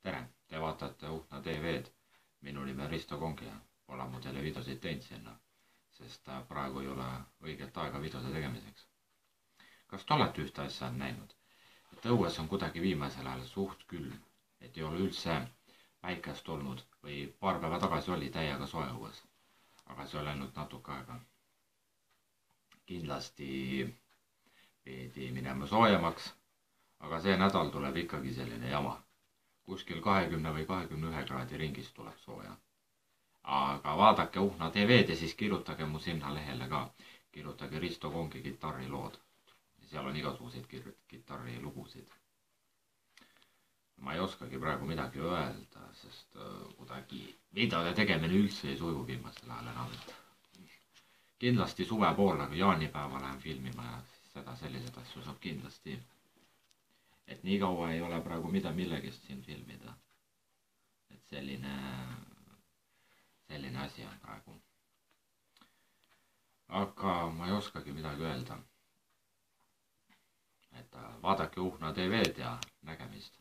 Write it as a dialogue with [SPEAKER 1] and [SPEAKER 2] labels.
[SPEAKER 1] Tere, te vaatate Uhna TV-d. Minu nimi on Risto Kong ja pole mu teile videosid teinud sinna, sest praegu ei ole õiget aega videode tegemiseks. Kas te olete ühte asja näinud? Et õues on kuidagi viimasel ajal suht külm, et ei ole üldse päikest olnud või paar päeva tagasi oli täiega soe õues. Aga see oli ainult natuke aega. Kindlasti pidi minema soojemaks, aga see nädal tuleb ikkagi selline jama. Kuskil 20 või 21 kraadi ringis tuleb sooja. Aga vaadake Uhna TV-d ja siis kirjutage mu sinna lehele ka. Kirjutage Risto Kongi kitarrilood. Seal on igasuguseid kitarrilugusid. Ma ei oskagi praegu midagi öelda, sest kuidagi videode tegemine üldse ei suju viimasel ajal enam. Kindlasti suve poole, kui jaanipäeva lähen filmima ja seda sellised asju saab kindlasti. Et nii kaua ei ole praegu millegist siin filmida. Et selline asi on praegu. Aga ma ei oskagi midagi öelda. Et vaadake Uhna TV-d ja nägemist.